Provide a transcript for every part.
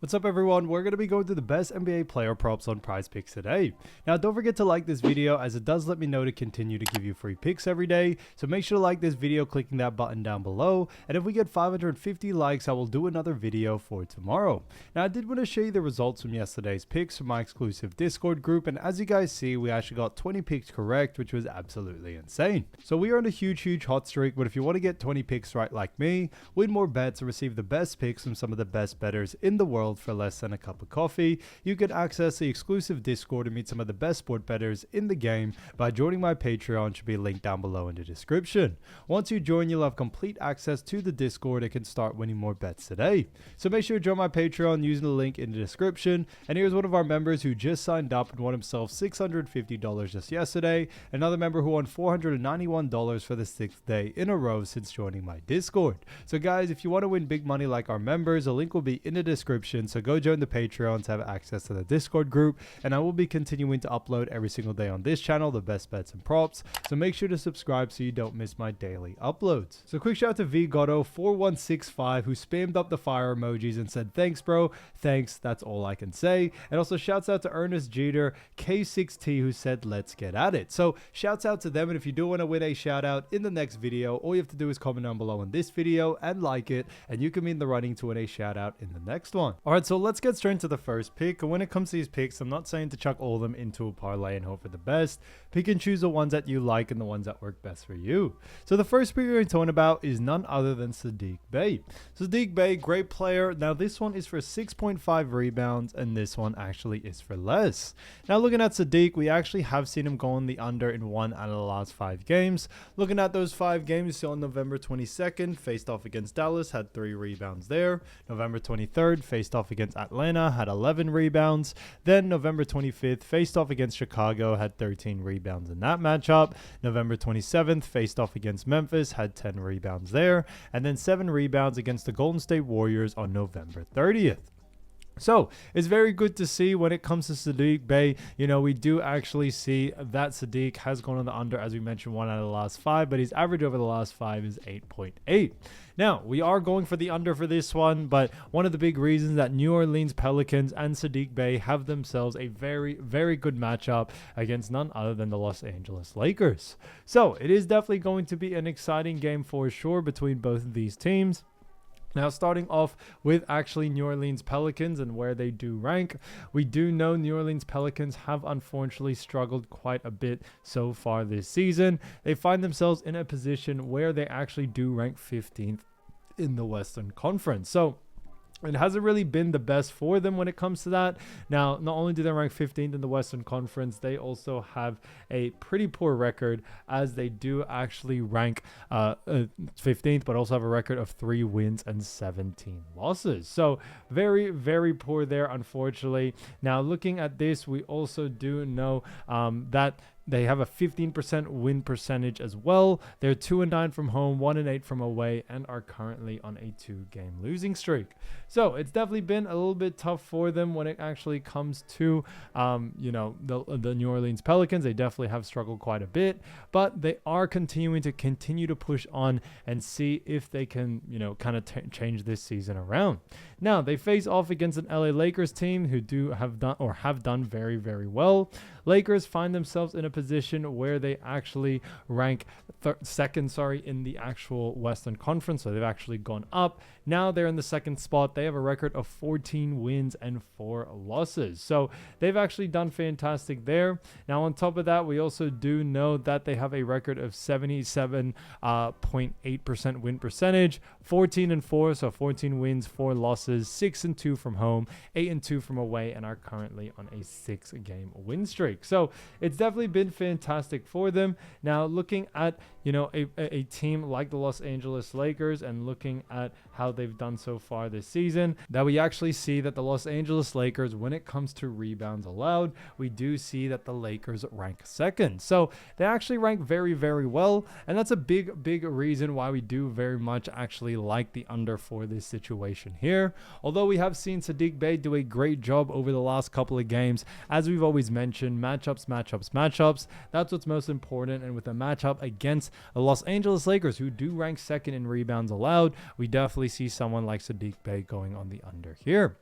What's up everyone, we're going to be going through the best NBA player props on PrizePicks today. Now don't forget to like this video as it does let me know to continue to give you free picks every day. So make sure to like this video clicking that button down below, and if we get 550 likes I will do another video for tomorrow. Now I did want to show you the results from yesterday's picks from my exclusive Discord group, and as you guys see we actually got 20 picks correct, which was absolutely insane. So we are on a huge hot streak, but if you want to get 20 picks right like me, win more bets and receive the best picks from some of the best bettors in the world for less than a cup of coffee, you can access the exclusive Discord and meet some of the best sport bettors in the game by joining my Patreon, should be linked down below in the description. Once you join, you'll have complete access to the Discord and can start winning more bets today. So make sure to join my Patreon using the link in the description. And here's one of our members who just signed up and won himself $650 just yesterday. Another member who won $491 for the 6th day in a row since joining my Discord. So guys, if you want to win big money like our members, a link will be in the description. So go join the Patreon to have access to the Discord group, and I will be continuing to upload every single day on this channel the best bets and props, so make sure to subscribe so you don't miss my daily uploads. So quick shout out to VGotto4165 who spammed up the fire emojis and said thanks bro, thanks, that's all I can say. And also shouts out to Ernest Jeter K6T who said let's get at it. So shouts out to them, and if you do want to win a shout out in the next video, all you have to do is comment down below on this video and like it, and you can be in the running to win a shout out in the next one. Alright, so let's get straight into the first pick. And when it comes to these picks, I'm not saying to chuck all of them into a parlay and hope for the best. Pick and choose the ones that you like and the ones that work best for you. So the first pick we're talking about is none other than Saddiq Bey. Saddiq Bey, great player. Now this one is for 6.5 rebounds and this one actually is for less. Now looking at Saddiq, we actually have seen him go on the under in 1 out of the last 5 games. Looking at those 5 games, so on November 22nd, faced off against Dallas, had 3 rebounds there. November 23rd, faced off against Atlanta, had 11 rebounds. Then November 25th, faced off against Chicago, had 13 rebounds in that matchup. November 27th, faced off against Memphis, had 10 rebounds there. And then 7 rebounds against the Golden State Warriors on November 30th. So it's very good to see when it comes to Saddiq Bey. You know, we do actually see that Saddiq has gone on the under, as we mentioned, 1 out of the last 5, but his average over the last 5 is 8.8. Now, we are going for the under for this one, but one of the big reasons that New Orleans Pelicans and Saddiq Bey have themselves a very good matchup against none other than the Los Angeles Lakers. So it is definitely going to be an exciting game for sure between both of these teams. Now, starting off with actually New Orleans Pelicans and where they do rank, we do know New Orleans Pelicans have unfortunately struggled quite a bit so far this season. They find themselves in a position where they actually do rank 15th in the Western Conference. So it hasn't really been the best for them when it comes to that. Now, not only do they rank 15th in the Western Conference, they also have a pretty poor record, as they do actually rank 15th, but also have a record of 3 wins and 17 losses. So very poor there, unfortunately. Now, looking at this, we also do know that they have a 15% win percentage as well. They're 2-9 from home, 1-8 from away, and are currently on a 2-game losing streak. So it's definitely been a little bit tough for them when it actually comes to, the New Orleans Pelicans. They definitely have struggled quite a bit, but they are continuing to push on and see if they can, kind of change this season around. Now they face off against an LA Lakers team who have done very well. Lakers find themselves in a position where they actually rank second in the actual Western Conference. So they've actually gone up. Now they're in the 2nd spot. They have a record of 14 wins and 4 losses. So they've actually done fantastic there. Now on top of that, we also do know that they have a record of 77.8% win percentage, 14-4, so 14 wins, 4 losses, 6-2 from home, 8-2 from away, and are currently on a 6-game win streak. So it's definitely been fantastic for them. Now looking at a team like the Los Angeles Lakers and looking at how they've done so far this season, that we actually see that the Los Angeles Lakers, when it comes to rebounds allowed, we do see that the Lakers rank 2nd. So they actually rank very well, and that's a big reason why we do very much actually like the under for this situation here. Although we have seen Saddiq Bey do a great job over the last couple of games, as we've always mentioned, matchups. That's what's most important, and with a matchup against the Los Angeles Lakers, who do rank 2nd in rebounds allowed, we definitely see someone like Saddiq Bey going on the under here.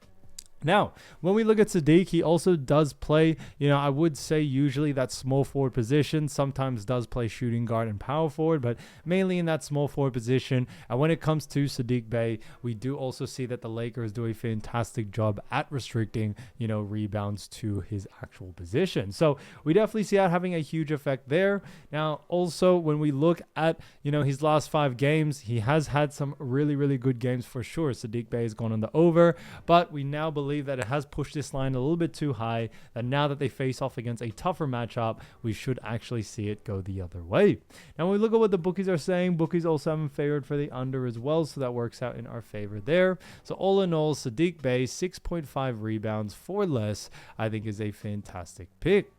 Now, when we look at Saddiq, he also does play, I would say usually that small forward position, sometimes does play shooting guard and power forward, but mainly in that small forward position. And when it comes to Saddiq Bey, we do also see that the Lakers do a fantastic job at restricting, rebounds to his actual position. So we definitely see that having a huge effect there. Now, also when we look at, his last 5 games, he has had some really, really good games for sure. Saddiq Bey has gone on the over, but we now believe that it has pushed this line a little bit too high, that now that they face off against a tougher matchup, we should actually see it go the other way. Now, when we look at what the bookies are saying, bookies also have him favored for the under as well, so that works out in our favor there. So all in all, Saddiq Bey, 6.5 rebounds for less, I think is a fantastic pick.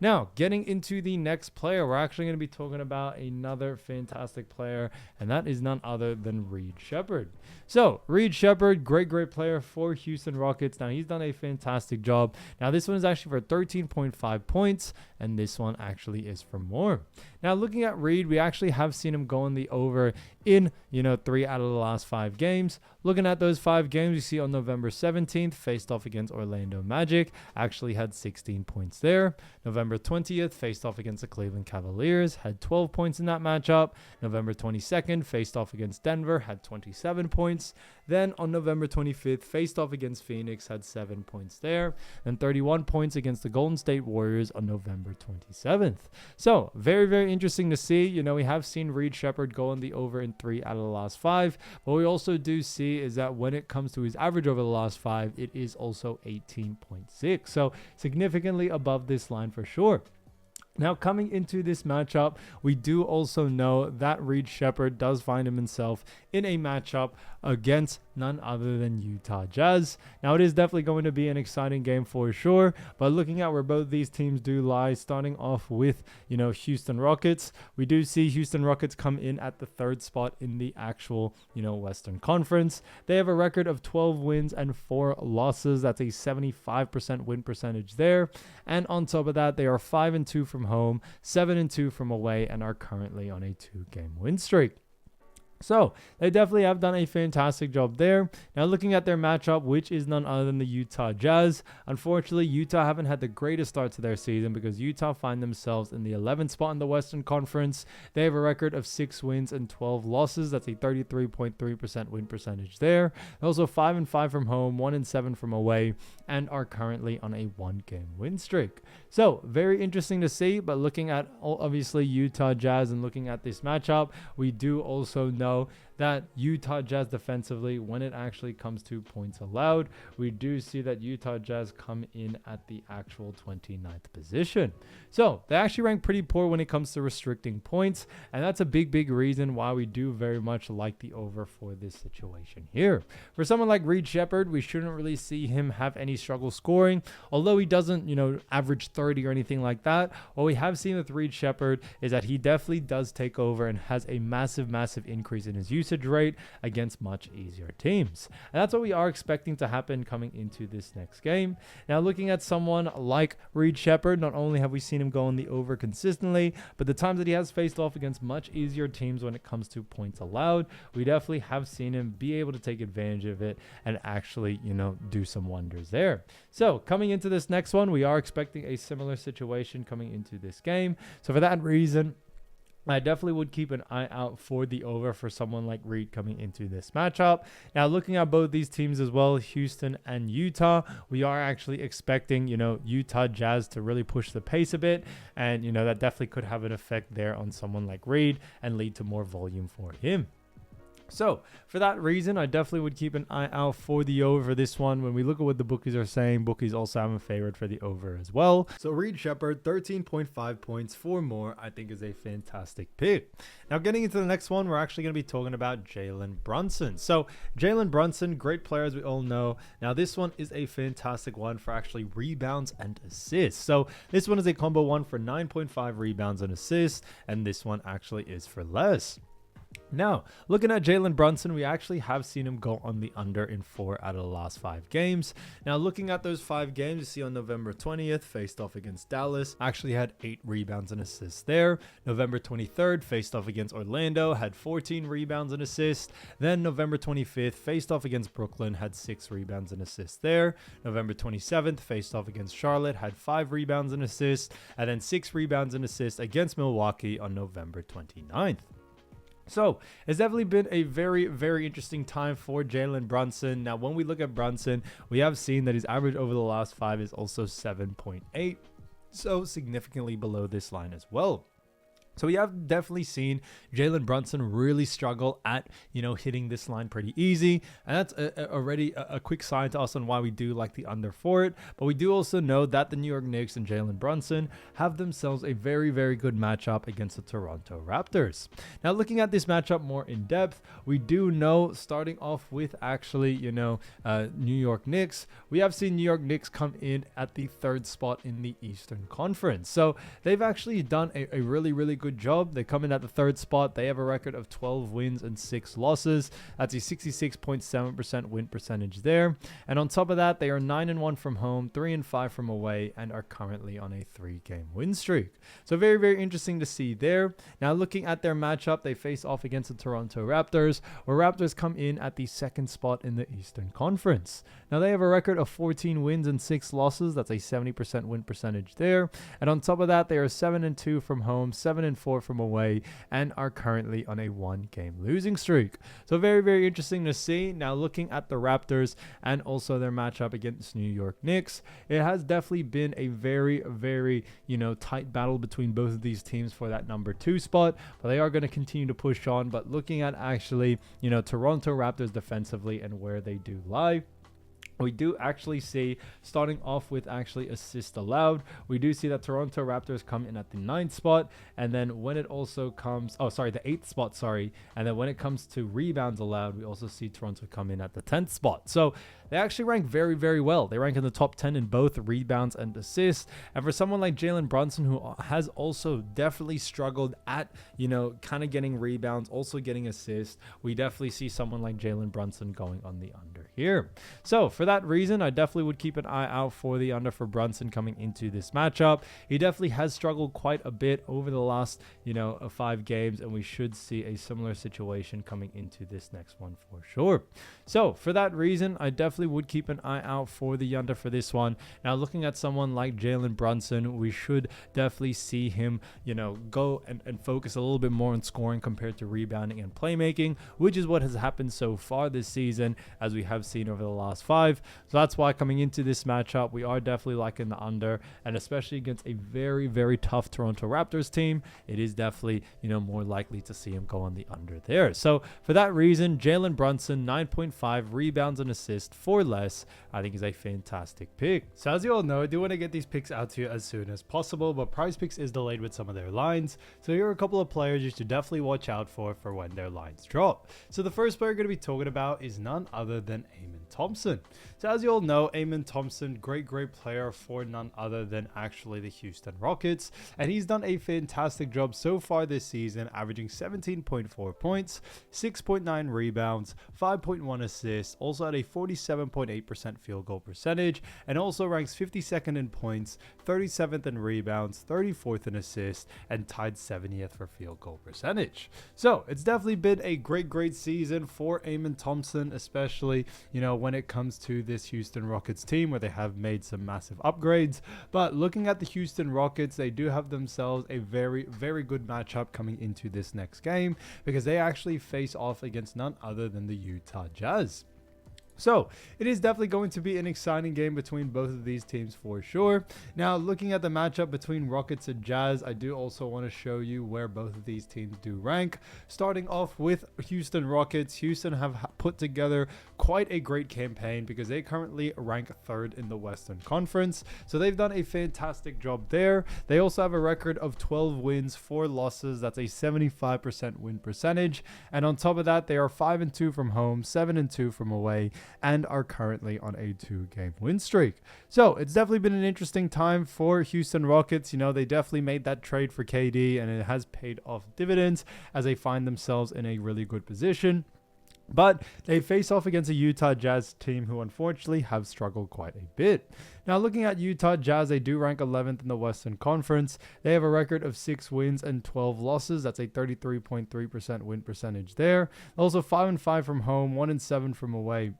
Now, getting into the next player, we're actually going to be talking about another fantastic player, and that is none other than Reed Sheppard. So, Reed Sheppard, great player for Houston Rockets. Now, he's done a fantastic job. Now, this one is actually for 13.5 points, and this one actually is for more. Now, looking at Reed, we actually have seen him going the over in, 3 out of the last 5 games. Looking at those 5 games, you see on November 17th, faced off against Orlando Magic, actually had 16 points there. November 20th, faced off against the Cleveland Cavaliers, had 12 points in that matchup. November 22nd, faced off against Denver, had 27 points. Then on November 25th, faced off against Phoenix, had 7 points there. Then 31 points against the Golden State Warriors on November 27th. So very, very interesting to see. We have seen Reed Sheppard go on the over in 3 out of the last 5. What we also do see is that when it comes to his average over the last 5, it is also 18.6. So significantly above this line for sure. Now, coming into this matchup, we do also know that Reed Sheppard does find himself in a matchup against none other than Utah Jazz. Now, it is definitely going to be an exciting game for sure, but looking at where both these teams do lie, starting off with, Houston Rockets, we do see Houston Rockets come in at the 3rd spot in the actual, Western Conference. They have a record of 12 wins and 4 losses. That's a 75% win percentage there. And on top of that, they are 5-2 from home, 7-2 from away, and are currently on a 2-game win streak. So they definitely have done a fantastic job there. Now looking at their matchup, which is none other than the Utah Jazz. Unfortunately, Utah haven't had the greatest start to their season because Utah find themselves in the 11th spot in the Western Conference. They have a record of 6 wins and 12 losses. That's a 33.3% win percentage there. They're also 5-5 from home, 1-7 from away, and are currently on a 1-game win streak. So very interesting to see, but looking at obviously Utah Jazz and looking at this matchup, we do also know that Utah Jazz defensively, when it actually comes to points allowed, we do see that Utah Jazz come in at the actual 29th position. So they actually rank pretty poor when it comes to restricting points, and that's a big reason why we do very much like the over for this situation here. For someone like Reed Sheppard, we shouldn't really see him have any struggle scoring, although he doesn't, average 30 or anything like that. What we have seen with Reed Sheppard is that he definitely does take over and has a massive increase in his usage rate against much easier teams. And that's what we are expecting to happen coming into this next game. Now, looking at someone like Reed Sheppard, not only have we seen him go on the over consistently, but the times that he has faced off against much easier teams when it comes to points allowed, we definitely have seen him be able to take advantage of it and actually, do some wonders there. So coming into this next one, we are expecting a similar situation coming into this game. So for that reason, I definitely would keep an eye out for the over for someone like Reed coming into this matchup. Now, looking at both these teams as well, Houston and Utah, we are actually expecting, Utah Jazz to really push the pace a bit. And, that definitely could have an effect there on someone like Reed and lead to more volume for him. So for that reason, I definitely would keep an eye out for the over for this one. When we look at what the bookies are saying, bookies also have a favorite for the over as well. So Reed Sheppard, 13.5 points for more, I think is a fantastic pick. Now getting into the next one, we're actually going to be talking about Jalen Brunson. So Jalen Brunson, great player as we all know. Now this one is a fantastic one for actually rebounds and assists. So this one is a combo one for 9.5 rebounds and assists, and this one actually is for less. Now, looking at Jalen Brunson, we actually have seen him go on the under in 4 out of the last 5 games. Now, looking at those 5 games, you see on November 20th, faced off against Dallas, actually had 8 rebounds and assists there. November 23rd, faced off against Orlando, had 14 rebounds and assists. Then November 25th, faced off against Brooklyn, had 6 rebounds and assists there. November 27th, faced off against Charlotte, had 5 rebounds and assists. And then 6 rebounds and assists against Milwaukee on November 29th. So it's definitely been a very, very interesting time for Jalen Brunson. Now, when we look at Brunson, we have seen that his average over the last 5 is also 7.8. So significantly below this line as well. So we have definitely seen Jalen Brunson really struggle at, hitting this line pretty easy. And that's already a quick sign to us on why we do like the under for it. But we do also know that the New York Knicks and Jalen Brunson have themselves a very, very good matchup against the Toronto Raptors. Now, looking at this matchup more in depth, we do know, starting off with actually, New York Knicks, we have seen New York Knicks come in at the 3rd spot in the Eastern Conference. So they've actually done a really, really good job. They come in at the 3rd spot. They have a record of 12 wins and 6 losses. That's a 66.7% win percentage there. And on top of that, they are 9-1 from home, 3-5 from away, and are currently on a 3-game win streak. So very, very interesting to see there. Now, looking at their matchup, they face off against the Toronto Raptors, where Raptors come in at the 2nd spot in the Eastern Conference. Now, they have a record of 14 wins and 6 losses. That's a 70% win percentage there. And on top of that, they are 7-2 from home, 7-4 from away, and are currently on a 1-game losing streak. So very, very interesting to see. Now, looking at the Raptors and also their matchup against New York Knicks, it has definitely been a very, very, tight battle between both of these teams for that number 2 spot, but they are going to continue to push on. But looking at actually, Toronto Raptors defensively and where they do lie, we do actually see, starting off with actually assists allowed, we do see that Toronto Raptors come in at the 9th spot. And then when it also comes, the 8th spot, And then when it comes to rebounds allowed, we also see Toronto come in at the 10th spot. So they actually rank very, very well. They rank in the top 10 in both rebounds and assists. And for someone like Jalen Brunson, who has also definitely struggled at, kind of getting rebounds, also getting assists, we definitely see someone like Jalen Brunson going on the under here. So for that reason, I definitely would keep an eye out for the under for Brunson coming into this matchup. He definitely has struggled quite a bit over the last, 5 games, and we should see a similar situation coming into this next one for sure. So for that reason, I definitely would keep an eye out for the under for this one. Now, looking at someone like Jalen Brunson, we should definitely see him, go and focus a little bit more on scoring compared to rebounding and playmaking, which is what has happened so far this season, as we have seen over the last 5. So that's why coming into this matchup, we are definitely liking the under, and especially against a very, very tough Toronto Raptors team, it is definitely, more likely to see him go on the under there. So for that reason, Jalen Brunson, 9.5 rebounds and assists for less, I think is a fantastic pick. So as you all know, I do want to get these picks out to you as soon as possible, but PrizePicks is delayed with some of their lines. So here are a couple of players you should definitely watch out for when their lines drop. So the first player we're going to be talking about is none other than Thompson. So as you all know, Thompson, great player for none other than actually the Houston Rockets, and he's done a fantastic job so far this season, averaging 17.4 points, 6.9 rebounds, 5.1 assists, also had a 47.8% field goal percentage, and also ranks 52nd in points, 37th in rebounds, 34th in assists, and tied 70th for field goal percentage. So it's definitely been a great season for Thompson, especially, when it comes to this Houston Rockets team, where they have made some massive upgrades. But looking at the Houston Rockets, they do have themselves a very, very good matchup coming into this next game, because they actually face off against none other than the Utah Jazz. So it is definitely going to be an exciting game between both of these teams for sure. Now, looking at the matchup between Rockets and Jazz, I do also want to show you where both of these teams do rank. Starting off with Houston Rockets, Houston have put together quite a great campaign, because they currently rank 3rd in the Western Conference. So they've done a fantastic job there. They also have a record of 12 wins, 4 losses. That's a 75% win percentage. And on top of that, they are 5-2 from home, 7-2 from away, and are currently on a 2-game win streak. So it's definitely been an interesting time for Houston Rockets. You know, they definitely made that trade for KD, and it has paid off dividends as they find themselves in a really good position. But they face off against a Utah Jazz team who unfortunately have struggled quite a bit. Now, looking at Utah Jazz, they do rank 11th in the Western Conference. They have a record of 6 wins and 12 losses. That's a 33.3% win percentage there. Also 5-5 from home, 1-7 from away,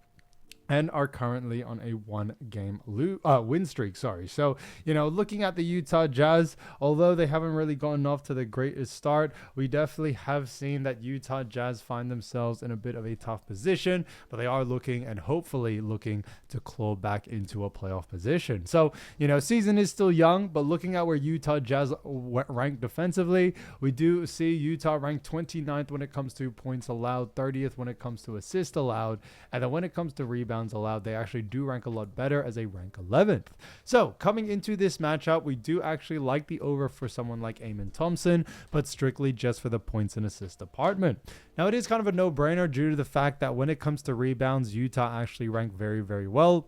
and are currently on a 1-game win streak. So, you know, looking at the Utah Jazz, although they haven't really gotten off to the greatest start, we definitely have seen that Utah Jazz find themselves in a bit of a tough position, but they are looking and hopefully looking to claw back into a playoff position. So, you know, season is still young, but looking at where Utah Jazz rank defensively, we do see Utah ranked 29th when it comes to points allowed, 30th when it comes to assists allowed, and then when it comes to rebounds allowed, they actually do rank a lot better as they rank 11th. So coming into this matchup, we do actually like the over for someone like Amen Thompson, but strictly just for the points and assist department. Now, it is kind of a no-brainer due to the fact that when it comes to rebounds, Utah actually rank very, very well.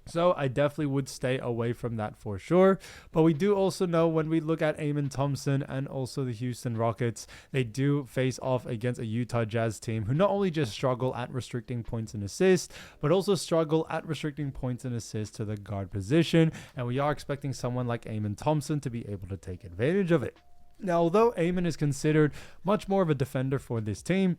So I definitely would stay away from that for sure. But we do also know when we look at Amen Thompson and also the Houston Rockets, they do face off against a Utah Jazz team who not only just struggle at restricting points and assists, but also struggle at restricting points and assists to the guard position. And we are expecting someone like Amen Thompson to be able to take advantage of it. Now, although Amen is considered much more of a defender for this team,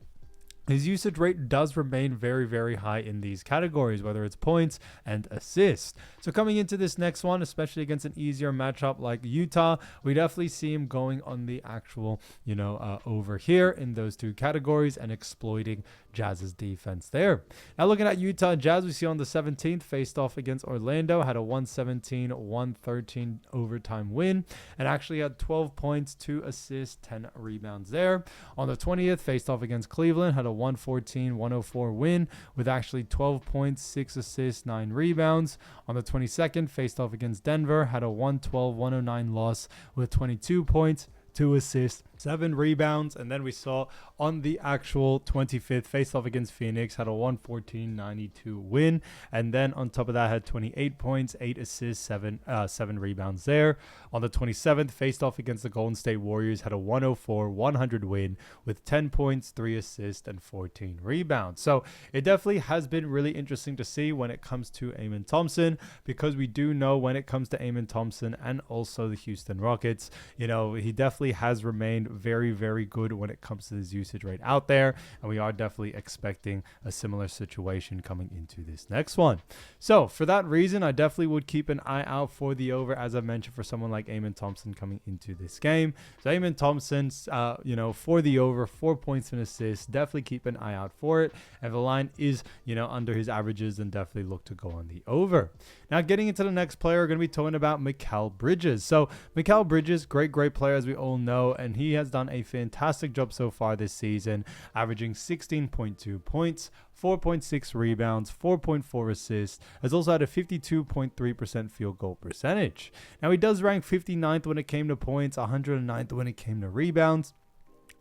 his usage rate does remain very, very high in these categories, whether it's points and assists. So coming into this next one, especially against an easier matchup like Utah, we definitely see him going on the actual, over here in those two categories and exploiting Jazz's defense there. Now looking at Utah Jazz, we see on the 17th faced off against Orlando, had a 117-113 overtime win, and actually had 12 points, 2 assists, 10 rebounds there. On the 20th faced off against Cleveland, had a 114-104 win with actually 12 points, 6 assists, 9 rebounds. On the 22nd faced off against Denver, had a 112-109 loss with 22 points, 2 assists, 7 rebounds. And then we saw on the actual 25th face off against Phoenix, had a 114-92 win, and then on top of that had 28 points, 8 assists, 7 rebounds there. On the 27th faced off against the Golden State Warriors, had a 104-100 win with 10 points, 3 assists, and 14 rebounds. So it definitely has been really interesting to see when it comes to Amen Thompson, because we do know when it comes to Amen Thompson and also the Houston Rockets, he definitely has remained very, very good when it comes to his usage rate out there, and we are definitely expecting a similar situation coming into this next one. So for that reason, I definitely would keep an eye out for the over, as I mentioned, for someone like Amen Thompson coming into this game. So Amen Thompson, for the over, 4 points and assists, definitely keep an eye out for it. If the line is, under his averages, then definitely look to go on the over. Now getting into the next player, we're going to be talking about Mikal Bridges. So Mikal Bridges, great player, as we all know, and he has done a fantastic job so far this season, averaging 16.2 points, 4.6 rebounds, 4.4 assists, has also had a 52.3% field goal percentage. Now he does rank 59th when it came to points, 109th when it came to rebounds,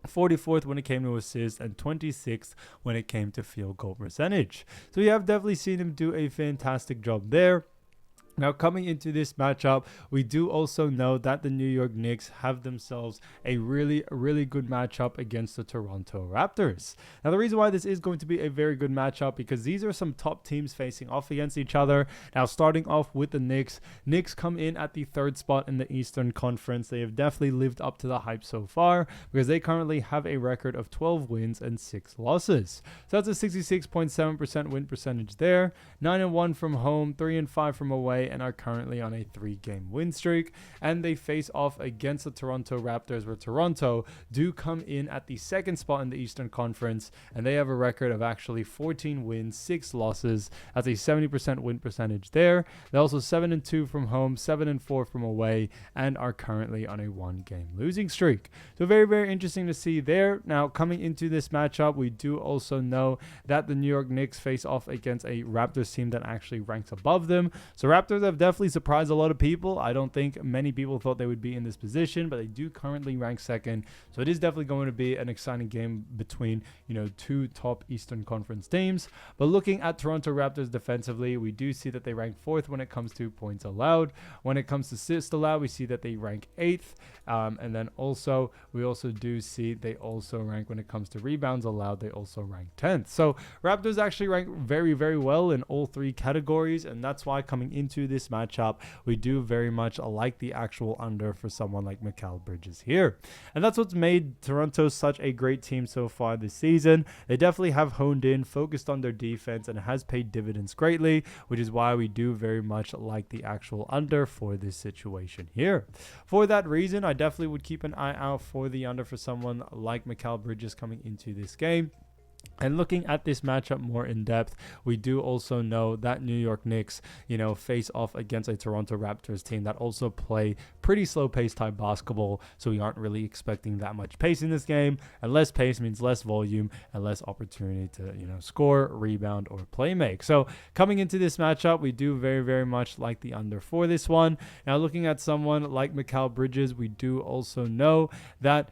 44th when it came to assists, and 26th when it came to field goal percentage. So you have definitely seen him do a fantastic job there. Now, coming into this matchup, we do also know that the New York Knicks have themselves a really, really good matchup against the Toronto Raptors. Now, the reason why this is going to be a very good matchup, because these are some top teams facing off against each other. Now, starting off with the Knicks. Knicks come in at the 3rd spot in the Eastern Conference. They have definitely lived up to the hype so far, because they currently have a record of 12 wins and 6 losses. So that's a 66.7% win percentage there. 9-1 from home, 3-5 from away, and are currently on a 3-game win streak. And they face off against the Toronto Raptors, where Toronto do come in at the 2nd spot in the Eastern Conference, and they have a record of actually 14 wins, 6 losses. That's a 70% win percentage there. They're also 7-2 from home, 7-4 from away, and are currently on a 1-game losing streak. So very, very interesting to see there. Now, coming into this matchup, we do also know that the New York Knicks face off against a Raptors team that actually ranks above them. So Raptors Raptors have definitely surprised a lot of people. I don't think many people thought they would be in this position, but they do currently rank second. So it is definitely going to be an exciting game between, two top Eastern Conference teams. But looking at Toronto Raptors defensively, we do see that they rank fourth when it comes to points allowed. When it comes to assists allowed, we see that they rank eighth. And then also, we also do see they also rank when it comes to rebounds allowed, they also rank 10th. So Raptors actually rank very, very well in all three categories. And that's why coming into this matchup, we do very much like the actual under for someone like Mikal Bridges here. And that's what's made Toronto such a great team so far this season. They definitely have honed in, focused on their defense, and it has paid dividends greatly, which is why we do very much like the actual under for this situation here. For that reason, I definitely would keep an eye out for the under for someone like Mikal Bridges coming into this game. And looking at this matchup more in depth, we do also know that New York Knicks, face off against a Toronto Raptors team that also play pretty slow pace type basketball. So we aren't really expecting that much pace in this game. And less pace means less volume and less opportunity to, score, rebound, or play make. So coming into this matchup, we do very, very much like the under for this one. Now looking at someone like Mikal Bridges, we do also know that,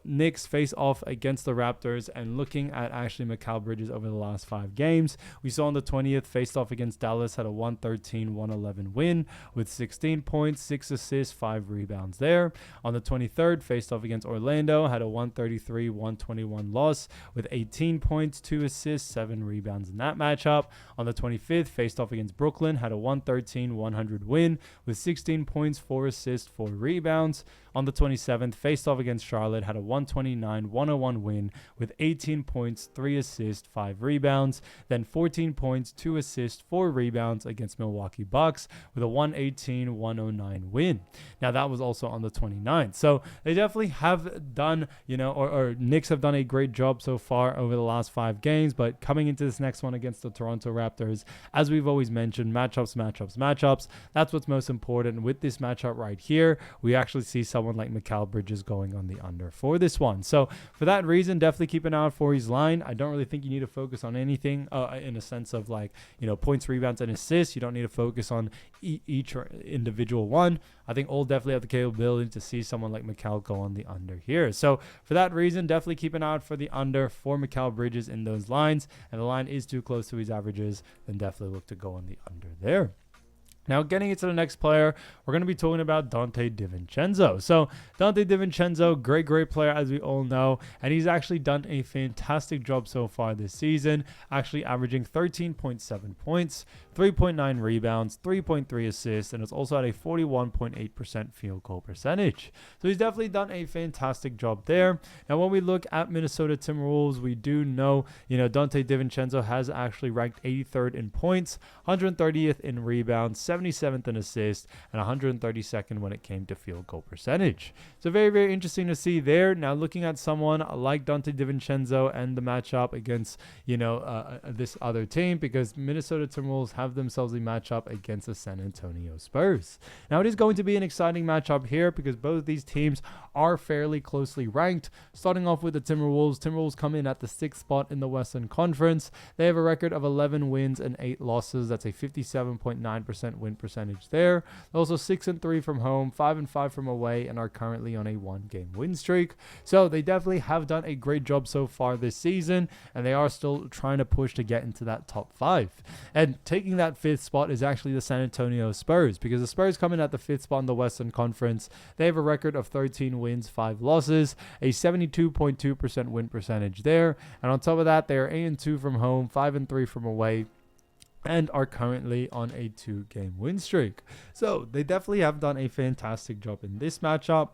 Knicks face off against the Raptors, and looking at actually Mikal Bridges over the last 5 games. We saw on the 20th faced off against Dallas, had a 113-111 win with 16 points, 6 assists, 5 rebounds there. On the 23rd faced off against Orlando, had a 133-121 loss with 18 points, 2 assists, 7 rebounds in that matchup. On the 25th faced off against Brooklyn, had a 113-100 win with 16 points, 4 assists, 4 rebounds. On the 27th faced off against Charlotte, had a 129-101 win with 18 points, 3 assists, 5 rebounds. Then 14 points, 2 assists, 4 rebounds against Milwaukee Bucks with a 118-109 win. Now that was also on the 29th. So they definitely have done, or Knicks have done a great job so far over the last 5 games. But coming into this next one against the Toronto Raptors, as we've always mentioned, matchups. That's what's most important. With this matchup right here, we actually see someone like Mikal Bridges going on the under for this one. So for that reason, definitely keep an eye out for his line. I don't really think you need to focus on anything in a sense of points, rebounds, and assists. You don't need to focus on each individual one. I think all definitely have the capability to see someone like Mikal go on the under here. So for that reason, definitely keep an eye out for the under for Mikal Bridges in those lines. And the line is too close to his averages, then definitely look to go on the under there. Now, getting into the next player, we're going to be talking about Donte DiVincenzo. So, Donte DiVincenzo, great player, as we all know, and he's actually done a fantastic job so far this season, actually averaging 13.7 points, 3.9 rebounds, 3.3 assists, and it's also at a 41.8% field goal percentage. So, he's definitely done a fantastic job there. Now, when we look at Minnesota Timberwolves, we do know, Donte DiVincenzo has actually ranked 83rd in points, 130th in rebounds, 77th in assists, and 132nd when it came to field goal percentage. So very, very interesting to see there. Now looking at someone like Donte DiVincenzo and the matchup against, this other team, because Minnesota Timberwolves have themselves a matchup against the San Antonio Spurs. Now it is going to be an exciting matchup here because both of these teams are fairly closely ranked. Starting off with the Timberwolves. Timberwolves come in at the 6th spot in the Western Conference. They have a record of 11 wins and 8 losses. That's a 57.9% win percentage there. They're also 6-3 from home, 5-5 from away, and are currently on a 1-game win streak. So they definitely have done a great job so far this season, and they are still trying to push to get into that top 5. And taking that 5th spot is actually the San Antonio Spurs, because the Spurs come in at the 5th spot in the Western Conference. They have a record of 13 wins, 5 losses, a 72.2% win percentage there. And on top of that, they are 8-2 from home, 5-3 from away, and are currently on a 2-game win streak. So they definitely have done a fantastic job in this matchup.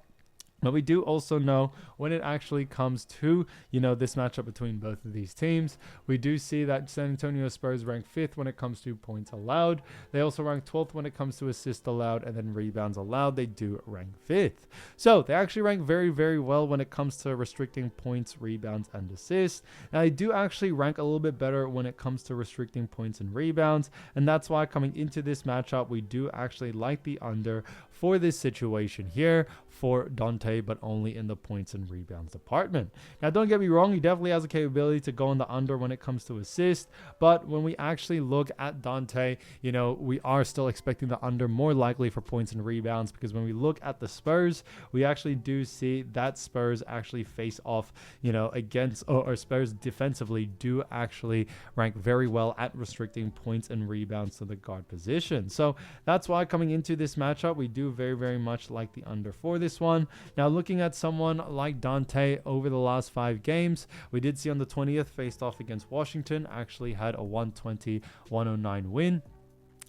But we do also know when it actually comes to, this matchup between both of these teams, we do see that San Antonio Spurs rank 5th when it comes to points allowed. They also rank 12th when it comes to assists allowed, and then rebounds allowed. They do rank 5th. So they actually rank very, very well when it comes to restricting points, rebounds, and assists. Now they do actually rank a little bit better when it comes to restricting points and rebounds. And that's why coming into this matchup, we do actually like the under for this situation here for Donte Donte, but only in the points and rebounds department. Now, don't get me wrong, he definitely has the capability to go in the under when it comes to assists, but when we actually look at Donte, you know, we are still expecting the under more likely for points and rebounds, because when we look at the Spurs, we actually do see that Spurs actually face off, you know, against, or Spurs defensively do actually rank very well at restricting points and rebounds to the guard position. So that's why coming into this matchup, we do very, very much like the under for this one. Now, looking at someone like Donte over the last 5 games, we did see on the 20th faced off against Washington, actually had a 120-109 win.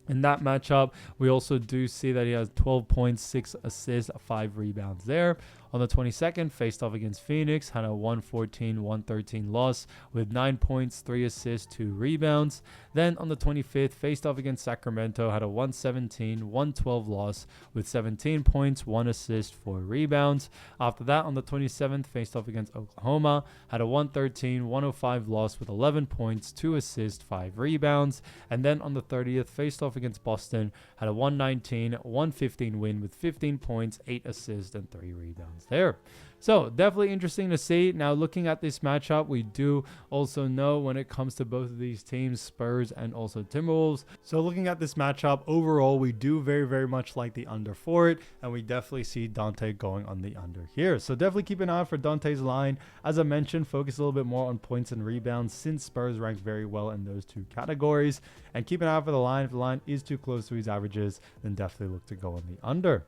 In that matchup, we also do see that he has 12 points, 6 assists, 5 rebounds there. On the 22nd, faced off against Phoenix, had a 114-113 loss with 9 points, 3 assists, 2 rebounds. Then on the 25th, faced off against Sacramento, had a 117-112 loss with 17 points, 1 assist, 4 rebounds. After that, on the 27th, faced off against Oklahoma, had a 113-105 loss with 11 points, 2 assists, 5 rebounds. And then on the 30th, faced off against Boston, had a 119-115 win with 15 points, 8 assists, and 3 rebounds there. So definitely interesting to see. Now, looking at this matchup, we do also know when it comes to both of these teams, Spurs and also Timberwolves. So looking at this matchup overall, we do very, very much like the under for it, and we definitely see Donte going on the under here. So definitely keep an eye out for Donte's line. As I mentioned, focus a little bit more on points and rebounds, since Spurs rank very well in those 2 categories. And keep an eye out for the line. If the line is too close to his averages, then definitely look to go on the under.